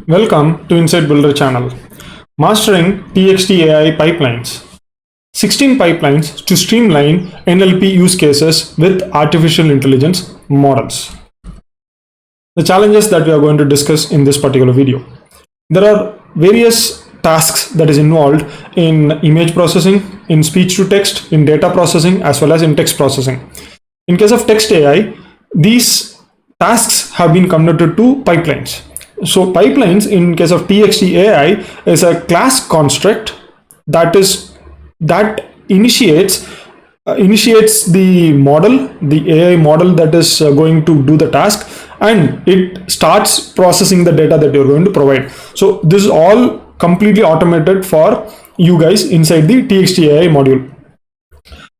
Welcome to Insight Builder channel. Mastering TxtAi pipelines. 16 pipelines to streamline NLP use cases with artificial intelligence models. The challenges that we are going to discuss in this particular video. There are various tasks that is involved in image processing, in speech to text, in data processing, as well as in text processing. In case of TxtAi, these tasks have been converted to pipelines. So pipelines in case of TxtAi is a class construct that initiates the model, the AI model that is going to do the task, and it starts processing the data that you're going to provide. So this is all completely automated for you guys inside the TxtAi module.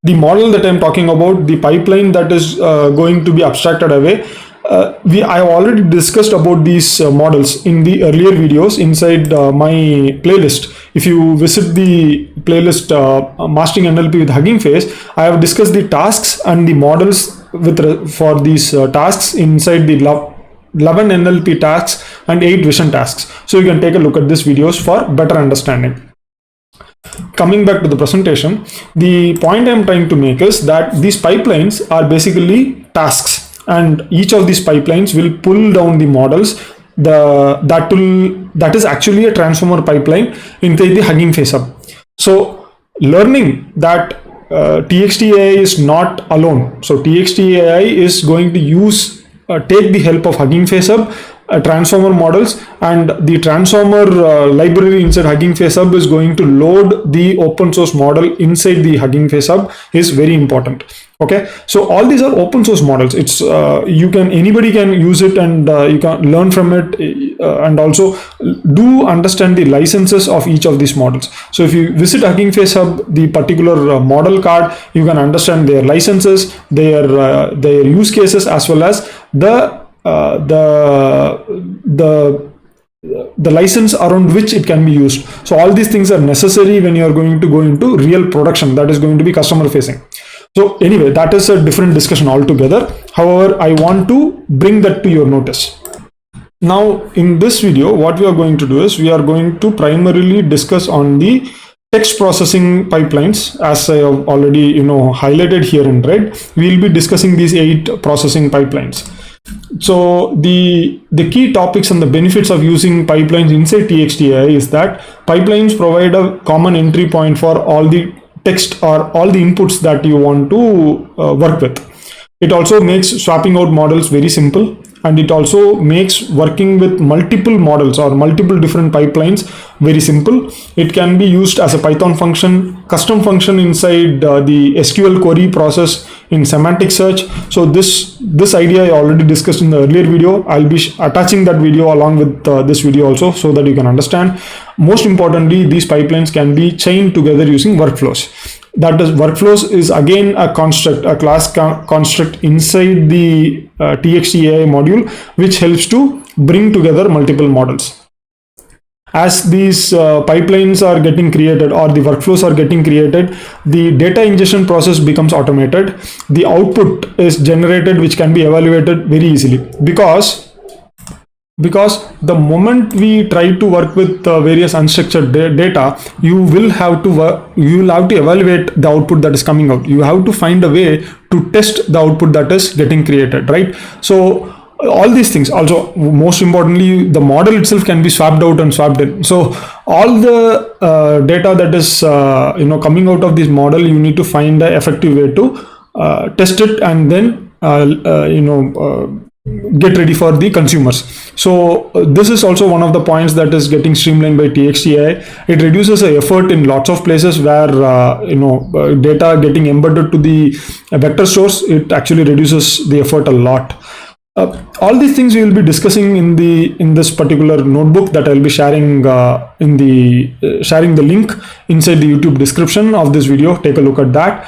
The model that I'm talking about, the pipeline that is going to be abstracted away, I have already discussed about these models in the earlier videos inside my playlist. If you visit the playlist Mastering NLP with Hugging Face, I have discussed the tasks and the models for these tasks inside the 11 NLP tasks and 8 vision tasks. So you can take a look at these videos for better understanding. Coming back to the presentation, the point I'm trying to make is that these pipelines are basically tasks, and each of these pipelines will pull down the models. That is actually a transformer pipeline into the Hugging Face hub. So learning that TxtAi is not alone. So TxtAi is going to take the help of Hugging Face hub, transformer models, and the transformer library inside Hugging Face hub is going to load the open source model inside the Hugging Face hub is very important. Okay, so all these are open source models. It's anybody can use it, and you can learn from it, and also do understand the licenses of each of these models. So if you visit Hugging Face hub, the particular model card, you can understand their licenses, their use cases, as well as the license around which it can be used. So all these things are necessary when you are going to go into real production that is going to be customer facing. So anyway, that is a different discussion altogether. However, I want to bring that to your notice. Now in this video, what we are going to do is we are going to primarily discuss on the text processing pipelines. As I have already highlighted here in red, we will be discussing these 8 processing pipelines. So the key topics and the benefits of using pipelines inside TxtAi is that pipelines provide a common entry point for all the text or all the inputs that you want to work with. It also makes swapping out models very simple, and it also makes working with multiple models or multiple different pipelines very simple. It can be used as a Python function, custom function inside the SQL query process in semantic search. So this idea I already discussed in the earlier video. I'll be attaching that video along with this video also, so that you can understand. Most importantly, these pipelines can be chained together using workflows. That is, workflows is again a construct, a class construct inside the TxtAi module, which helps to bring together multiple models. As these pipelines are getting created, or the workflows are getting created, the data ingestion process becomes automated. The output is generated, which can be evaluated very easily, because the moment we try to work with various unstructured data, you will have to evaluate the output that is coming out. You have to find a way to test the output that is getting created, right? So all these things, also most importantly, the model itself can be swapped out and swapped in. So all the data that is coming out of this model, you need to find an effective way to test it, and then get ready for the consumers. So this is also one of the points that is getting streamlined by TxtAi. It reduces the effort in lots of places where data getting embedded to the vector source. It actually reduces the effort a lot. All these things we will be discussing in this particular notebook that I'll be sharing sharing the link inside the YouTube description of this video. Take a look at that.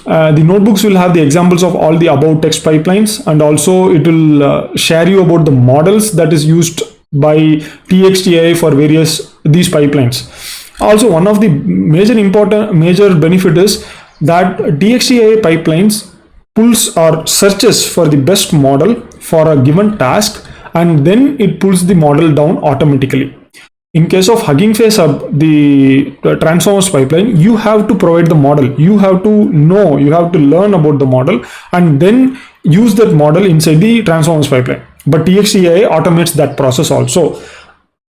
The notebooks will have the examples of all the above text pipelines, and also it will share you about the models that is used by TxtAi for these pipelines. Also, one of the major benefit is that TxtAi pipelines pulls or searches for the best model for a given task and then it pulls the model down automatically. In case of Hugging Face Hub, the transformers pipeline, you have to provide the model. You have to know, you have to learn about the model and then use that model inside the transformers pipeline. But TxtAi automates that process also.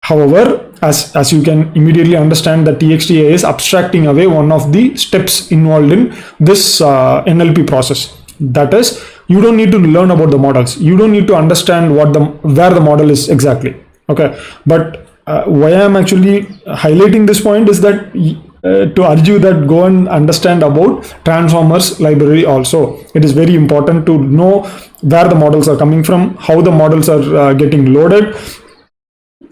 However, as you can immediately understand, that TxtAi is abstracting away one of the steps involved in this NLP process. That is, you don't need to learn about the models. You don't need to understand where the model is exactly. Okay, but why I'm actually highlighting this point is that to urge you that go and understand about transformers library also. It is very important to know where the models are coming from, how the models are getting loaded,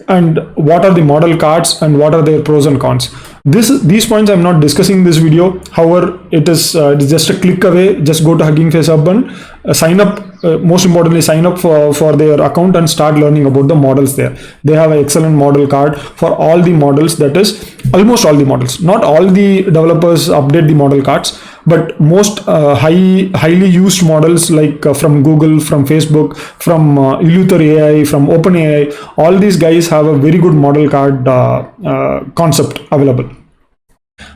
and what are the model cards and what are their pros and cons. These points I'm not discussing in this video. However, it is just a click away. Just go to Hugging Face Hub and sign up. Most importantly, sign up for their account and start learning about the models there. They have an excellent model card for all the models. That is almost all the models. Not all the developers update the model cards, but most highly used models like from Google, from Facebook, from Illuthor AI, from OpenAI, all these guys have a very good model card concept available.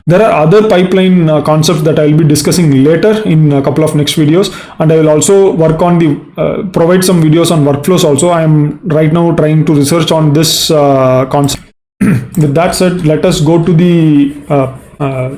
There are other pipeline concepts that I will be discussing later in a couple of next videos, and I will also work on the provide some videos on workflows also. I am right now trying to research on this concept. With that said, let us go to the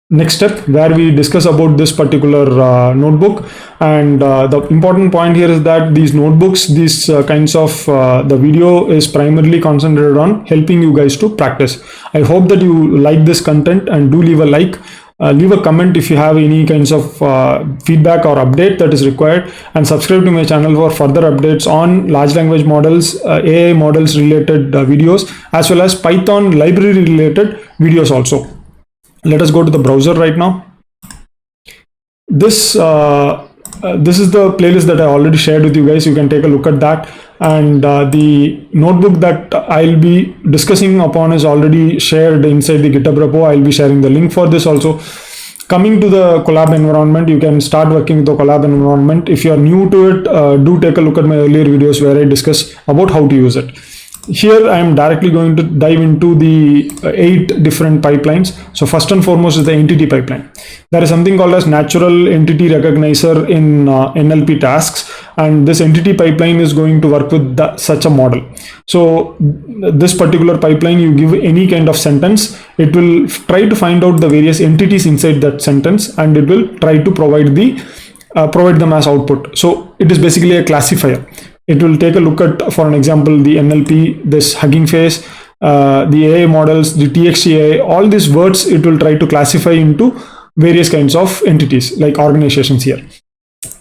next step where we discuss about this particular notebook. And the important point here is that these notebooks, these kinds of the video is primarily concentrated on helping you guys to practice. I hope that you like this content and do leave a like. Leave a comment if you have any kinds of feedback or update that is required, and subscribe to my channel for further updates on large language models, AI models related videos, as well as Python library related videos also. Let us go to the browser right now. This is the playlist that I already shared with you guys. You can take a look at that. And the notebook that I'll be discussing upon is already shared inside the GitHub repo. I'll be sharing the link for this also. Coming to the collab environment, you can start working with the collab environment. If you are new to it, do take a look at my earlier videos where I discuss about how to use it. Here I am directly going to dive into the 8 different pipelines. So first and foremost is the entity pipeline. There is something called as natural entity recognizer in NLP tasks, and this entity pipeline is going to work with such a model. So this particular pipeline, you give any kind of sentence, it will try to find out the various entities inside that sentence, and it will try to provide them as output. So it is basically a classifier. It will take a look at, for an example, the NLP, this Hugging Face, the AI models, the TxtAi, all these words, it will try to classify into various kinds of entities like organizations here.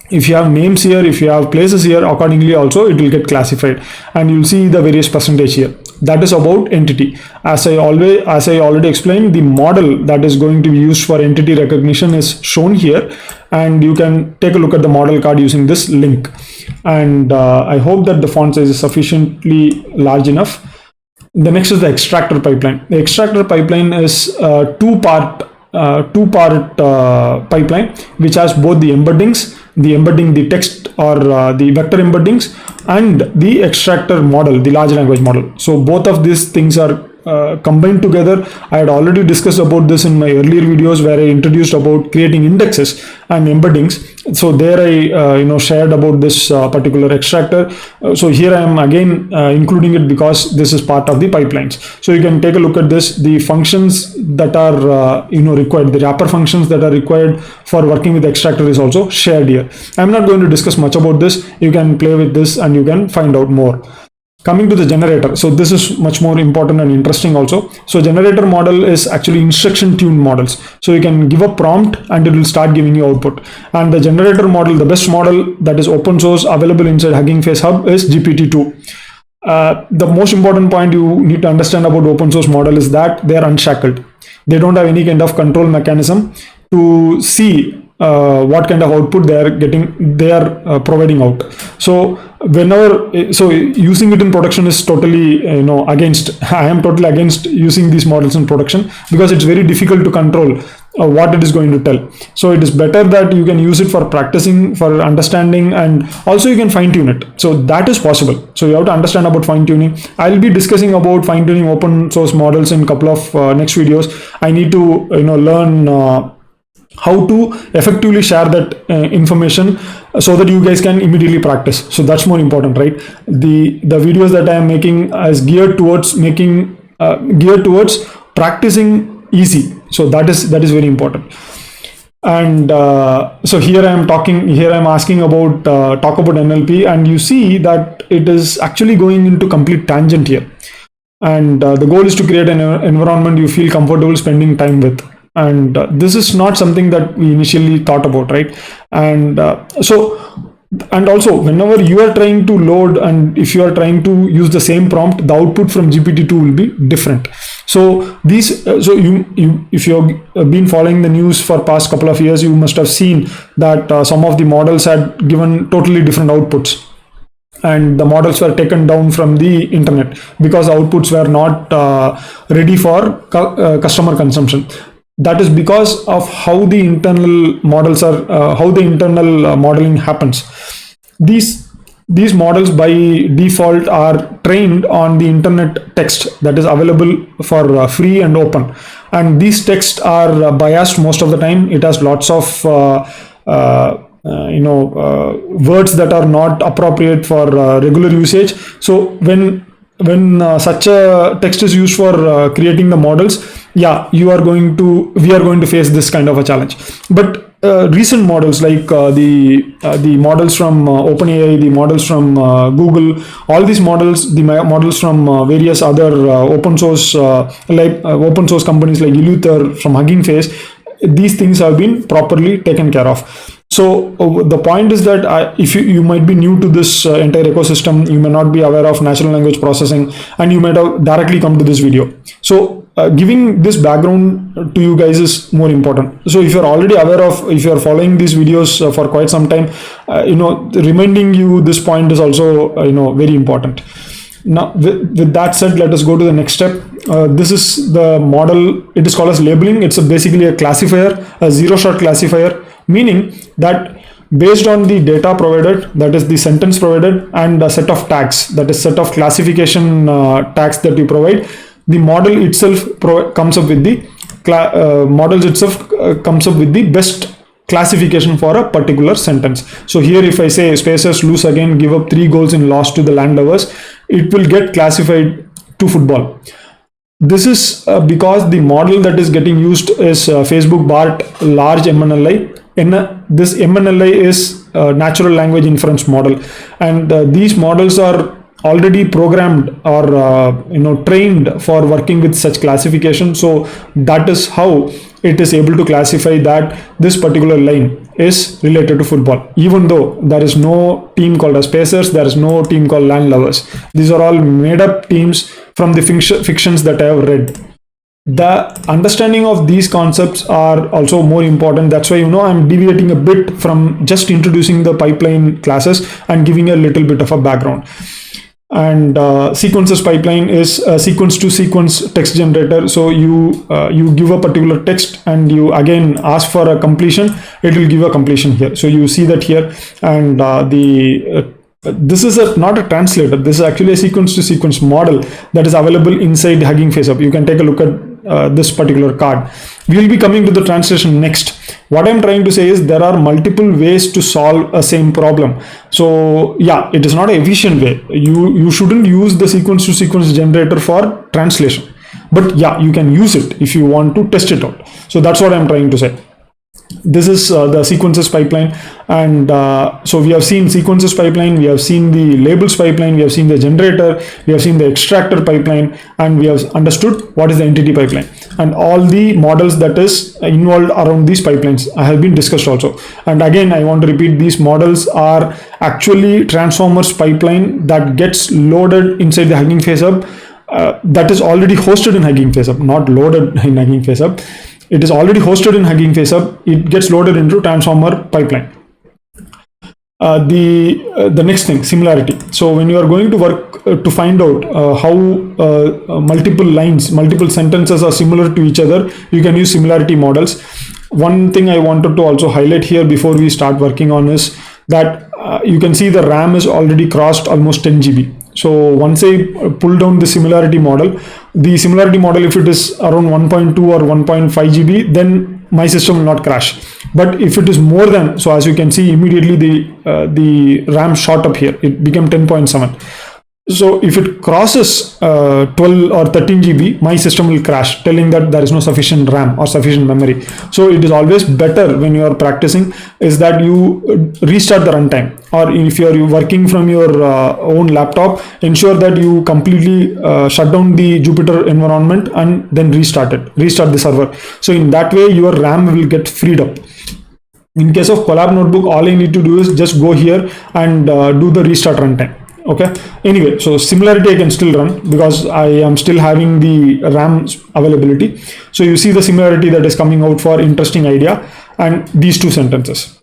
If you have names here, if you have places here, accordingly also it will get classified, and you'll see the various percentage here. That is about entity. As I already explained, the model that is going to be used for entity recognition is shown here, and you can take a look at the model card using this link. And I hope that the font size is sufficiently large enough. The next is the extractor pipeline. The extractor pipeline is a two-part pipeline, which has both the embeddings, the embedding the text or the vector embeddings, and the extractor model, the large language model. So both of these things are combined together. I had already discussed about this in my earlier videos where I introduced about creating indexes and embeddings. So there I shared about this particular extractor. So here I am again including it because this is part of the pipelines. So you can take a look at this. The functions that are required, the wrapper functions that are required for working with extractor is also shared here. I'm not going to discuss much about this. You can play with this and you can find out more. Coming to the generator, so this is much more important and interesting also. So generator model is actually instruction tuned models. So you can give a prompt and it will start giving you output. And the generator model, the best model that is open source available inside Hugging Face Hub is GPT-2. The most important point you need to understand about open source model is that they are unshackled. They don't have any kind of control mechanism to see what kind of output they are providing out. So using it in production is totally against. I am totally against using these models in production because it's very difficult to control what it is going to tell. So it is better that you can use it for practicing, for understanding, and also you can fine tune it. So that is possible. So you have to understand about fine tuning. I'll be discussing about fine tuning open source models in a couple of next videos. I need to learn how to effectively share that information so that you guys can immediately practice. So that's more important, right? The videos that I am making is geared towards practicing easy. So that is very important. And so here I am asking about talk about NLP, and you see that it is actually going into complete tangent here. And the goal is to create an environment you feel comfortable spending time with. And this is not something that we initially thought about, right? And and also, whenever you are trying to load, and if you are trying to use the same prompt, the output from GPT-2 will be different. So if you have been following the news for past couple of years, you must have seen that some of the models had given totally different outputs, and the models were taken down from the internet because the outputs were not ready for customer consumption. That is because of how the internal models are, how the internal modeling happens. These models by default are trained on the internet text that is available for free and open, and these texts are biased most of the time. It has lots of words that are not appropriate for regular usage. So when such a text is used for creating the models, we are going to face this kind of a challenge. But recent models like the models from OpenAI, the models from Google, all these models, the models from various other open source companies like Eleuther, from Hugging Face, these things have been properly taken care of. So the point is that if you might be new to this entire ecosystem, you may not be aware of natural language processing, and you might have directly come to this video. So giving this background to you guys is more important. So if you're already aware of, if you're following these videos for quite some time, reminding you this point is also very important. Now, with that said, let us go to the next step. This is the model. It is called as labeling. It's basically a classifier, a zero-shot classifier, meaning that based on the data provided, that is the sentence provided, and a set of tags, that is set of classification tags that you provide, the model itself comes up with the best classification for a particular sentence. So here, if I say Spacers lose again, give up 3 goals in loss to the Landlovers, it will get classified to football. This is because the model that is getting used is Facebook BART large MNLI. This MNLI is natural language inference model, and these models are already programmed or trained for working with such classification. So that is how it is able to classify that this particular line is related to football, even though there is no team called as Pacers, there is no team called Landlovers. These are all made up teams from the fictions that I have read. The understanding of these concepts are also more important. That's why I'm deviating a bit from just introducing the pipeline classes and giving a little bit of a background. And sequences pipeline is a sequence to sequence text generator. So you give a particular text and you again ask for a completion, it will give a completion here. So you see that here, and this is not a translator. This is actually a sequence to sequence model that is available inside Hugging Face Up. You can take a look at this particular card. We will be coming to the translation next. What I'm trying to say is there are multiple ways to solve a same problem. So it is not an efficient way. You shouldn't use the sequence to sequence generator for translation, but you can use it if you want to test it out. So that's what I'm trying to say. This is the sequences pipeline, and so we have seen sequences pipeline, we have seen the labels pipeline, we have seen the generator, we have seen the extractor pipeline, and we have understood what is the entity pipeline, and all the models that is involved around these pipelines have been discussed also. And again, I want to repeat, these models are actually transformers pipeline that gets loaded inside the Hugging Face Up, that is already hosted in Hugging Face Up, not loaded in Hugging Face Up. It is already hosted in Hugging Face Up. It gets loaded into transformer pipeline. The next thing, similarity. So when you are going to work to find out how multiple lines, multiple sentences are similar to each other, you can use similarity models. One thing I wanted to also highlight here before we start working on is that you can see the RAM is already crossed almost 10 GB. So once I pull down the similarity model, if it is around 1.2 or 1.5 GB, then my system will not crash. But if it is more than, so as you can see, immediately the RAM shot up here, it became 10.7. So if it crosses 12 or 13 GB, my system will crash, telling that there is no sufficient RAM or sufficient memory. So it is always better when you are practicing is that you restart the runtime, or if you are working from your own laptop, ensure that you completely shut down the Jupyter environment and then restart the server. So in that way, your RAM will get freed up. In case of Collab Notebook, all I need to do is just go here and do the restart runtime. Okay, anyway, so Similarity I can still run because I am still having the RAM availability. So you see the similarity that is coming out for interesting idea and these two sentences.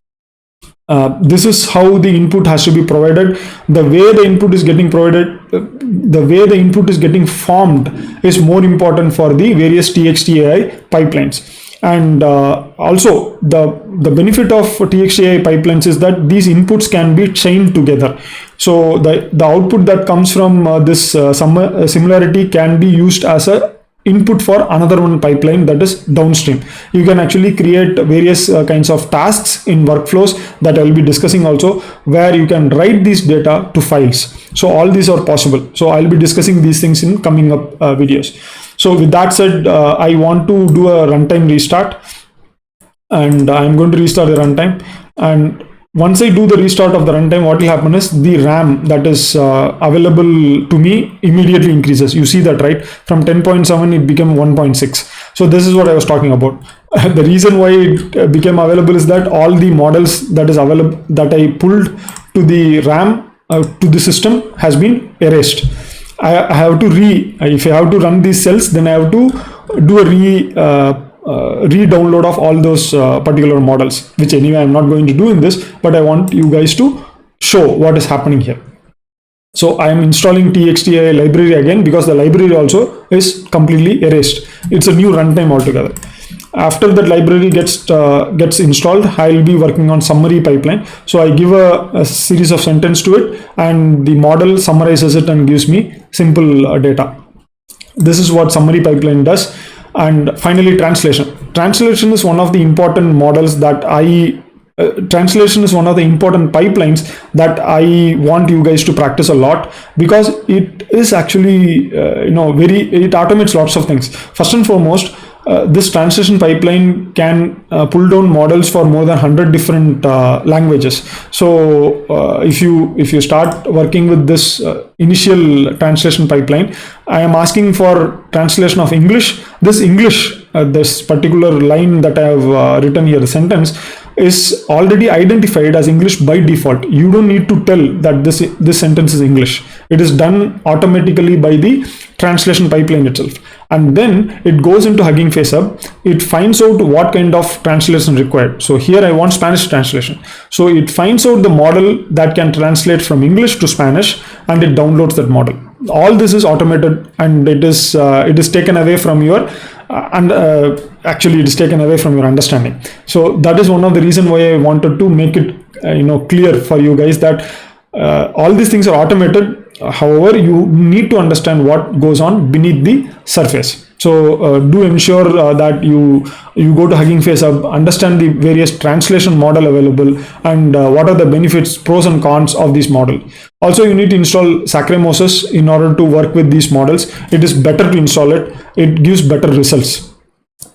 This is how the input has to be provided. The way the input is getting provided, the way the input is getting formed is more important for the various TxtAi pipelines. And also the benefit of TxtAi pipelines is that these inputs can be chained together. So the output that comes from this similarity can be used as a input for another one pipeline that is downstream. You can actually create various kinds of tasks in workflows that I'll be discussing also, where you can write these data to files. So all these are possible. So I'll be discussing these things in coming up videos. So with that said, I want to do a runtime restart, and I'm going to restart the runtime. And once I do the restart of the runtime, what will happen is the RAM that is available to me immediately increases. You see that, right? From 10.7, it became 1.6. So this is what I was talking about. The reason why it became available is that all the models that is available that I pulled to the RAM to the system has been erased. I have to if I have to run these cells, then I have to do a re-download of all those particular models, which anyway I'm not going to do in this, but I want you guys to show what is happening here. So I am installing TxtAi library again because the library also is completely erased. It's a new runtime altogether. After that library gets installed, I'll be working on summary pipeline. So I give a series of sentences to it, and the model summarizes it and gives me simple data. This is what summary pipeline does. And finally, translation. Translation is one of the important models that translation is one of the important pipelines that I want you guys to practice a lot, because it is actually it automates lots of things. First and foremost, this translation pipeline can pull down models for more than 100 different languages. So if you start working with this initial translation pipeline, I am asking for translation of English. This particular line that I have written here, the sentence, is already identified as English by default. You don't need to tell that this sentence is English. It is done automatically by the translation pipeline itself. And then it goes into Hugging Face Hub. It finds out what kind of translation required. So here I want Spanish translation. So it finds out the model that can translate from English to Spanish, and it downloads that model. All this is automated, and it is taken away from your actually it is taken away from your understanding. So that is one of the reason why I wanted to make it clear for you guys that all these things are automated. However, you need to understand what goes on beneath the surface. So do ensure that you go to Hugging Face Hub, understand the various translation model available, and what are the benefits, pros and cons of this model. Also, you need to install Saccharomyces in order to work with these models. It is better to install it. It gives better results.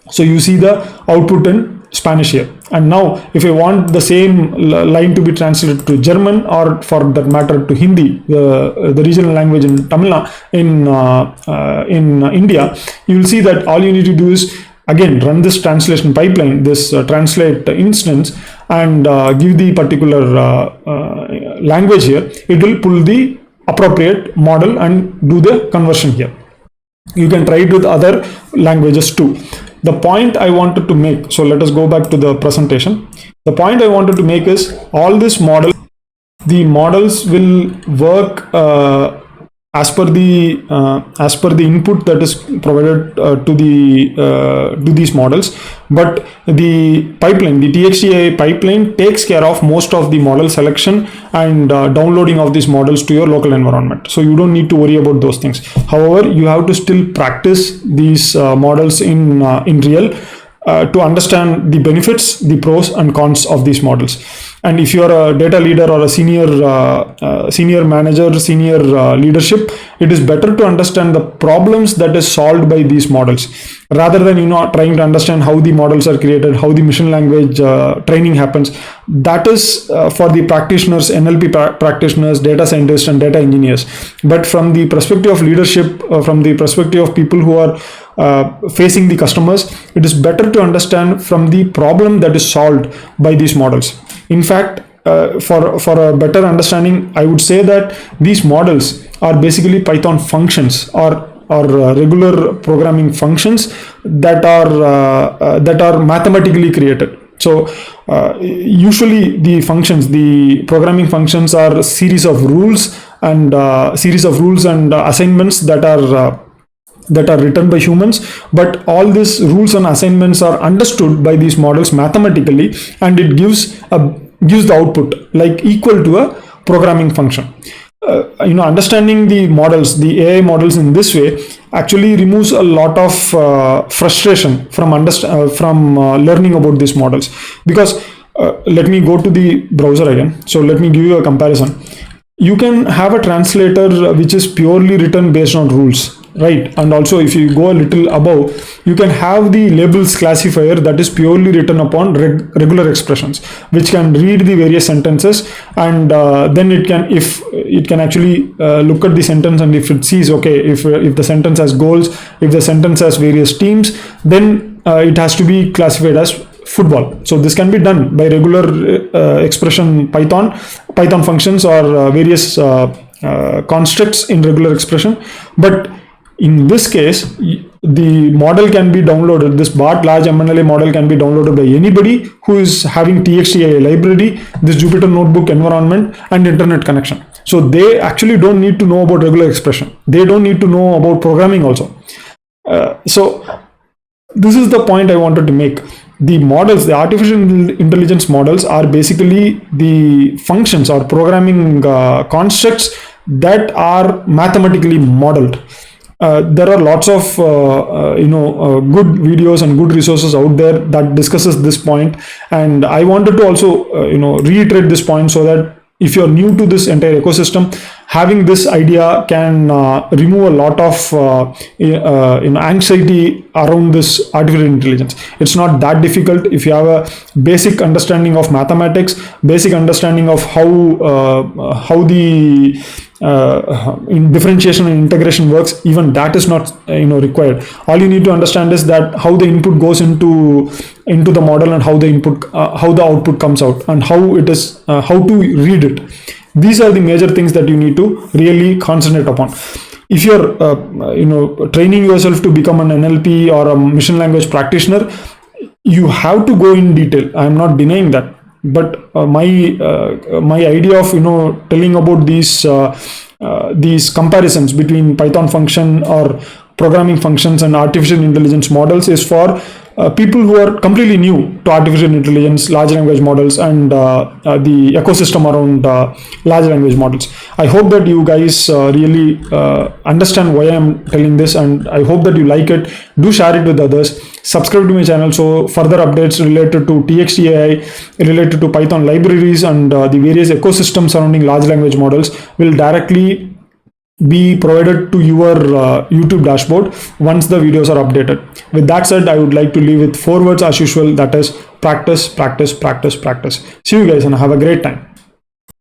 So you see the output in Spanish here. And now if I want the same line to be translated to German, or for that matter to Hindi, the regional language in Tamil Nadu, in India, you will see that all you need to do is again run this translation pipeline, this translate instance, and give the particular language here. It will pull the appropriate model and do the conversion here. You can try it with other languages too. The point I wanted to make, so let us go back to the presentation. The point I wanted to make is all this model, the models will work as per the input that is provided to these models. But the pipeline, the TxtAi pipeline, takes care of most of the model selection and downloading of these models to your local environment. So you don't need to worry about those things. However, you have to still practice these models in real to understand the benefits, the pros and cons of these models. And if you're a data leader or a senior manager, senior leadership, it is better to understand the problems that is solved by these models, rather than trying to understand how the models are created, how the machine language training happens. That is for the practitioners, NLP practitioners, data scientists and data engineers. But from the perspective of leadership, from the perspective of people who are facing the customers, it is better to understand from the problem that is solved by these models. In fact, for a better understanding, I would say that these models are basically Python functions or regular programming functions that are mathematically created. So usually the programming functions are a series of rules and assignments that are written by humans, but all these rules and assignments are understood by these models mathematically, and it gives the output like equal to a programming function. Understanding the models, the AI models in this way actually removes a lot of frustration from learning about these models. Because let me go to the browser again. So let me give you a comparison. You can have a translator which is purely written based on rules, right? And also, if you go a little above, you can have the labels classifier that is purely written upon regular expressions, which can read the various sentences, and then it can actually look at the sentence, and if it sees, okay, if the sentence has goals, if the sentence has various themes, then it has to be classified as football. So this can be done by regular expression Python functions or various constructs in regular expression. But in this case, the model can be downloaded. This BART large MNLA model can be downloaded by anybody who is having TxtAi library, this Jupyter Notebook environment and internet connection. So they actually don't need to know about regular expression. They don't need to know about programming also. So this is the point I wanted to make. The models, the artificial intelligence models, are basically the functions or programming constructs that are mathematically modeled. There are lots of good videos and good resources out there that discusses this point, and I wanted to also reiterate this point, so that if you're new to this entire ecosystem, having this idea can remove a lot of anxiety around this artificial intelligence. It's not that difficult if you have a basic understanding of mathematics, basic understanding of how the in differentiation and integration works. Even that is not required. All you need to understand is that how the input goes into the model, and how the output comes out, and how to read it. These are the major things that you need to really concentrate upon. If you're training yourself to become an NLP or a machine language practitioner, you have to go in detail. I'm not denying that. But my idea of telling about these comparisons between Python function or programming functions and artificial intelligence models is for people who are completely new to artificial intelligence, large language models, and the ecosystem around large language models. I hope that you guys really understand why I'm telling this, and I hope that you like it. Do share it with others. Subscribe to my channel so further updates related to TxtAi, related to Python libraries, and the various ecosystems surrounding large language models will directly be provided to your YouTube dashboard once the videos are updated. With that said, I would like to leave with 4 words as usual, that is practice, practice, practice, practice. See you guys and have a great time.